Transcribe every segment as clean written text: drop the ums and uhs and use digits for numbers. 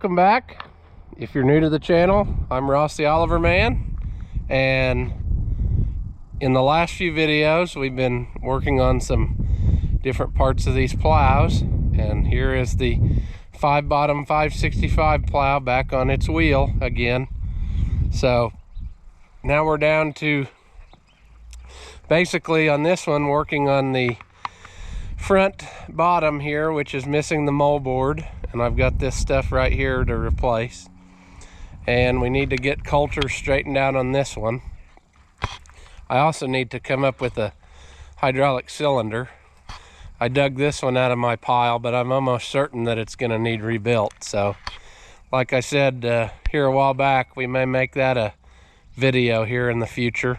welcome back. If you're new to the channel, I'm Ross the Oliver Man, and in the last few videos we've been working on some different parts of these plows, and here is the 5-bottom 565 plow back on its wheel again. So now we're down to basically on this one working on the front bottom here, which is missing the moldboard, and I've got this stuff right here to replace, and we need to get coulter straightened out on this one. I also need to come up with a hydraulic cylinder. I dug this one out of my pile, but I'm almost certain that it's going to need rebuilt. So like I said here a while back, we may make that a video here in the future.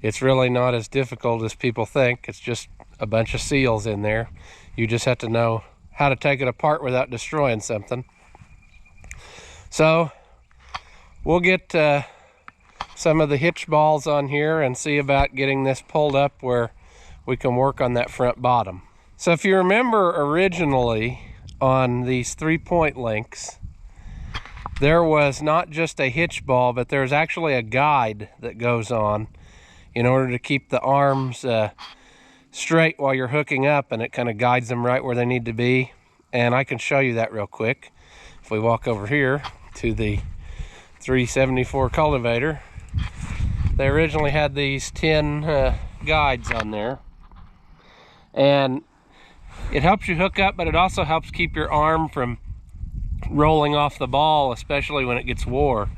It's really not as difficult as people think. It's just a bunch of seals in there. You just have to know how to take it apart without destroying something. So we'll get some of the hitch balls on here and see about getting this pulled up where we can work on that front bottom. So if you remember originally on these 3-point links, there was not just a hitch ball, but there's actually a guide that goes on in order to keep the arms straight while you're hooking up, and it kind of guides them right where they need to be. And I can show you that real quick. If we walk over here to the 374 cultivator, they originally had these 10 guides on there, and it helps you hook up, but it also helps keep your arm from rolling off the ball, especially when it gets wore.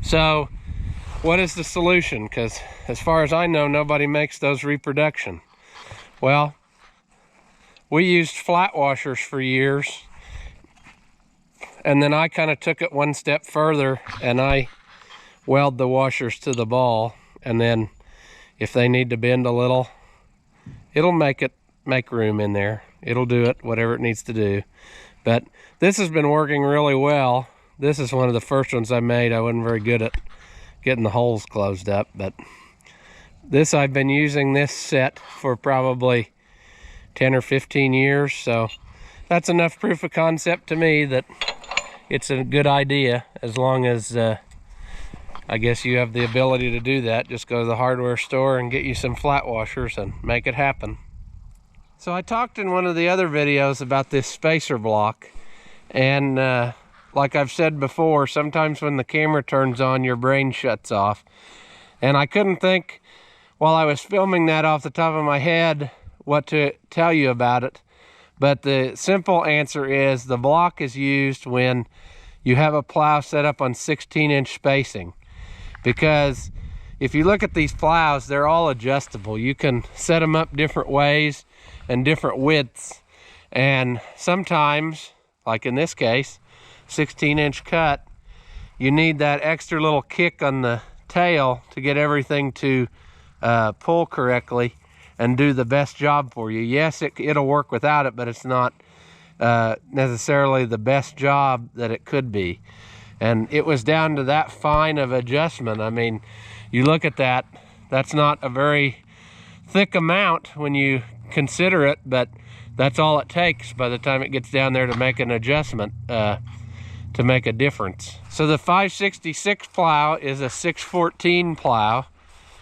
So what is the solution? Because as far as I know, nobody makes those reproduction. Well, we used flat washers for years, and then I kind of took it one step further and I weld the washers to the ball, and then if they need to bend a little, it'll make room in there. It'll do it, whatever it needs to do. But this has been working really well. This is one of the first ones I made. I wasn't very good at getting the holes closed up, but this, I've been using this set for probably 10 or 15 years, so that's enough proof of concept to me that it's a good idea, as long as I guess you have the ability to do that. Just go to the hardware store and get you some flat washers and make it happen. So I talked in one of the other videos about this spacer block, and like I've said before, sometimes when the camera turns on, your brain shuts off. And I couldn't think, while I was filming that off the top of my head, what to tell you about it. But the simple answer is the block is used when you have a plow set up on 16-inch spacing. Because if you look at these plows, they're all adjustable. You can set them up different ways and different widths. And sometimes, like in this case, 16-inch cut, you need that extra little kick on the tail to get everything to pull correctly and do the best job for you. Yes, it'll work without it, but it's not necessarily the best job that it could be. And it was down to that fine of adjustment. I mean, you look at that, that's not a very thick amount when you consider it, but that's all it takes by the time it gets down there to make an adjustment, to make a difference. So the 566 plow is a 614 plow,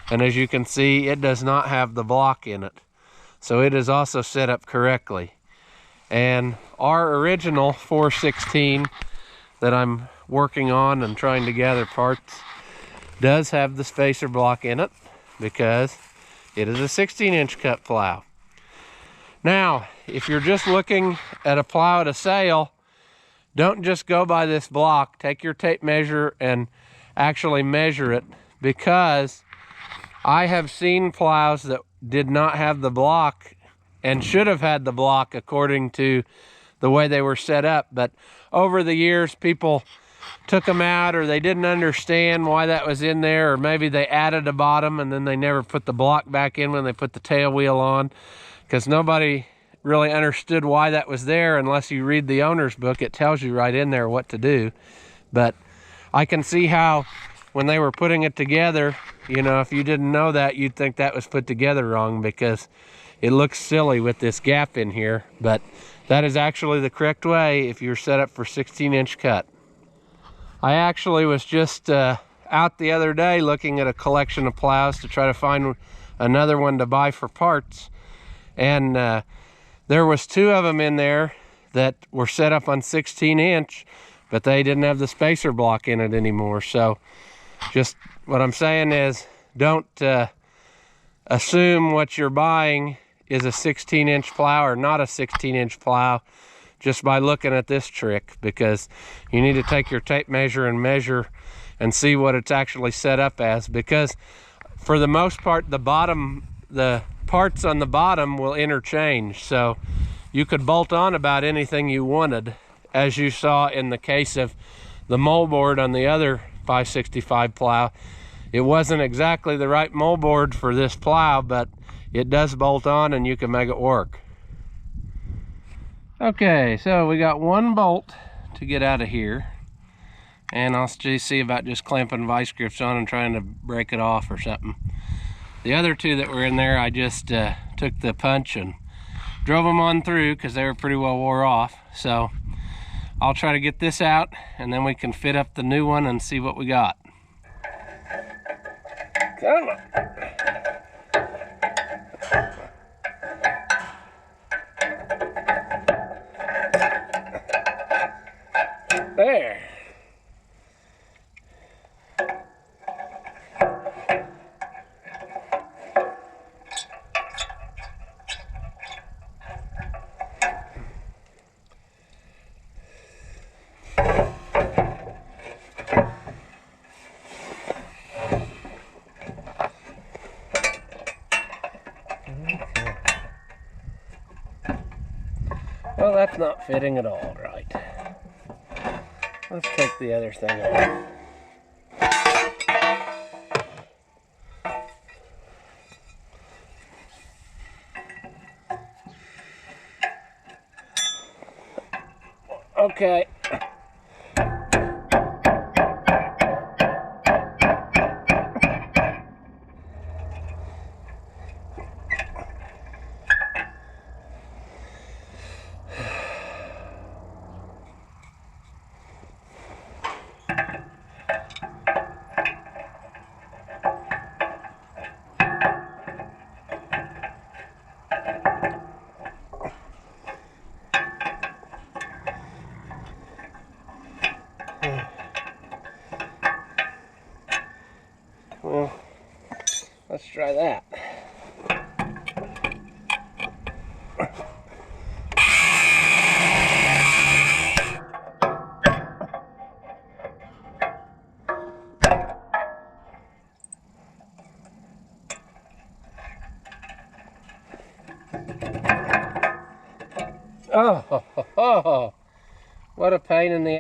and as you can see, it does not have the block in it. So it is also set up correctly. And our original 416 that I'm working on and trying to gather parts does have the spacer block in it, because it is a 16-inch cut plow. Now, if you're just looking at a plow at a sale, don't just go by this block. Take your tape measure and actually measure it, because I have seen plows that did not have the block and should have had the block according to the way they were set up. But over the years, people took them out, or they didn't understand why that was in there, or maybe they added a bottom and then they never put the block back in when they put the tail wheel on, because nobody really understood why that was there unless you read the owner's book. It tells you right in there what to do. But I can see how when they were putting it together, you know, if you didn't know that, you'd think that was put together wrong, because it looks silly with this gap in here. But that is actually the correct way if you're set up for 16-inch cut. I actually was just out the other day looking at a collection of plows to try to find another one to buy for parts, and there was 2 of them in there that were set up on 16-inch, but they didn't have the spacer block in it anymore. So just what I'm saying is, don't assume what you're buying is a 16-inch plow or not a 16-inch plow just by looking at this trick, because you need to take your tape measure and see what it's actually set up as, because for the most part the parts on the bottom will interchange. So you could bolt on about anything you wanted, as you saw in the case of the moldboard on the other 565 plow. It wasn't exactly the right moldboard for this plow, but it does bolt on and you can make it work. Okay, so we got 1 bolt to get out of here, and I'll see about just clamping vice grips on and trying to break it off or something. The other 2 that were in there, I just took the punch and drove them on through because they were pretty well wore off. So I'll try to get this out, and then we can fit up the new one and see what we got. Come on. There. Well, that's not fitting at all right. Let's take the other thing off. Okay. Well, let's try that. Oh, what a pain in the...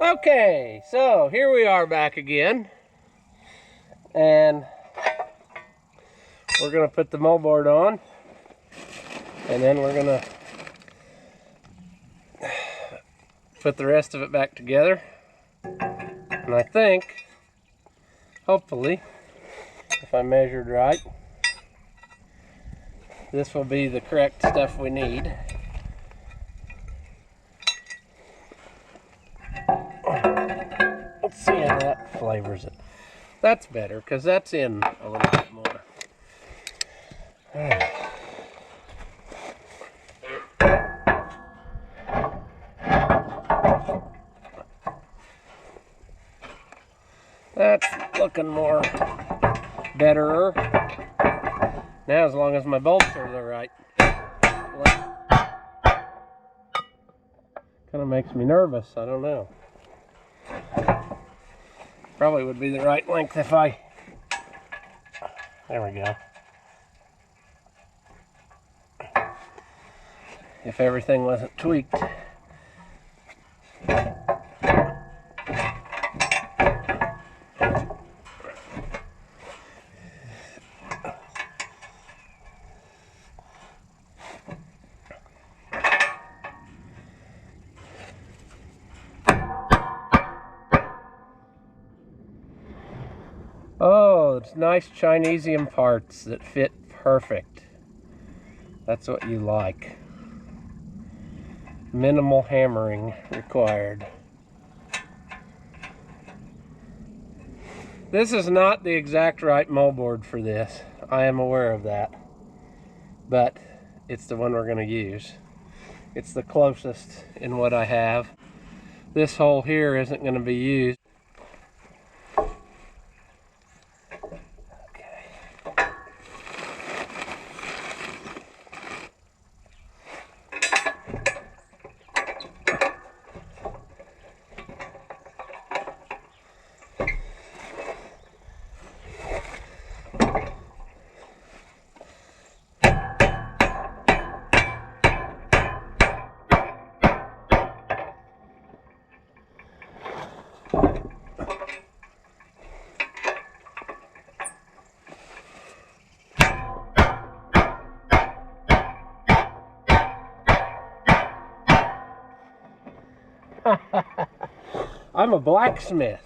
Okay, so here we are back again. And we're going to put the moldboard on, and then we're going to put the rest of it back together. And I think, hopefully, if I measured right, this will be the correct stuff we need. Let's see how that flavors it. That's better, because that's in a little bit more. That's looking more betterer. Now, as long as my bolts are the right length. Kind of makes me nervous, I don't know. Probably would be the right length if I... There we go. If everything wasn't tweaked. Oh, it's nice Chinesium parts that fit perfect. That's what you like. Minimal hammering required. This is not the exact right moldboard for this. I am aware of that. But it's the one we're going to use. It's the closest in what I have. This hole here isn't going to be used. I'm a blacksmith.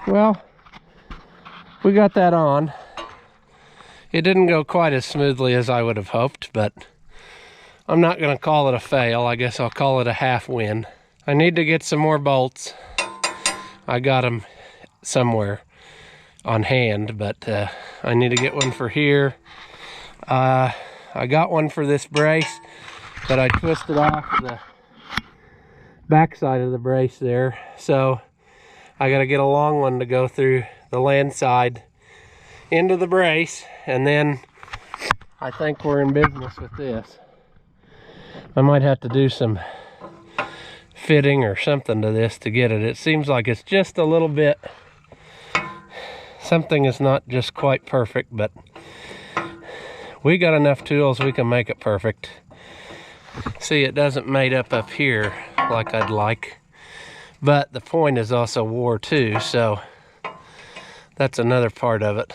Well, we got that on. It didn't go quite as smoothly as I would have hoped, but I'm not going to call it a fail. I guess I'll call it a half win. I need to get some more bolts. I got them somewhere on hand, but I need to get one for here. I got one for this brace, but I twisted off the backside of the brace there, so I got to get a long one to go through the land side into the brace, and then I think we're in business with this. I might have to do some fitting or something to this to get it. It seems like it's just a little bit, something is not just quite perfect, but we got enough tools we can make it perfect. See, it doesn't mate up here like I'd like, but the point is also wore too, so that's another part of it.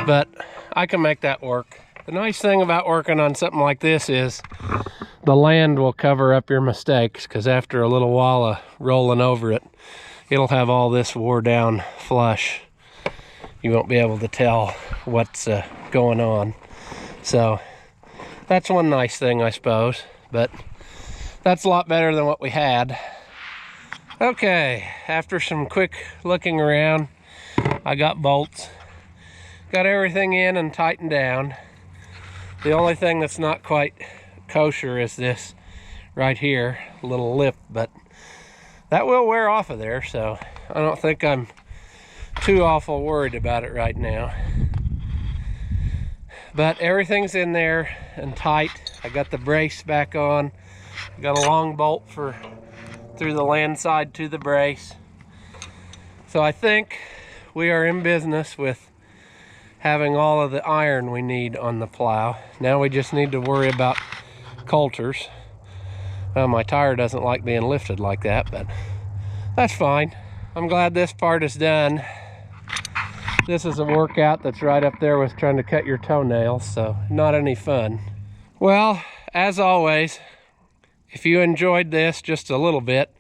But I can make that work. The nice thing about working on something like this is the land will cover up your mistakes, because after a little while of rolling over it, it'll have all this wore down flush. You won't be able to tell what's going on. So that's one nice thing, I suppose, but that's a lot better than what we had. Okay, after some quick looking around, I got bolts, got everything in and tightened down. The only thing that's not quite kosher is this right here, little lip, but that will wear off of there, so I don't think I'm too awful worried about it right now. But everything's in there and tight. I got the brace back on. I got a long bolt for through the land side to the brace. So I think we are in business with having all of the iron we need on the plow. Now we just need to worry about coulters. Well, my tire doesn't like being lifted like that, but that's fine. I'm glad this part is done. This is a workout that's right up there with trying to cut your toenails, so not any fun. Well, as always, if you enjoyed this just a little bit,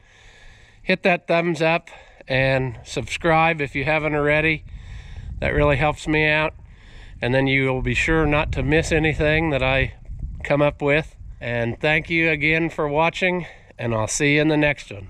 hit that thumbs up and subscribe if you haven't already. That really helps me out. And then you will be sure not to miss anything that I come up with. And thank you again for watching, and I'll see you in the next one.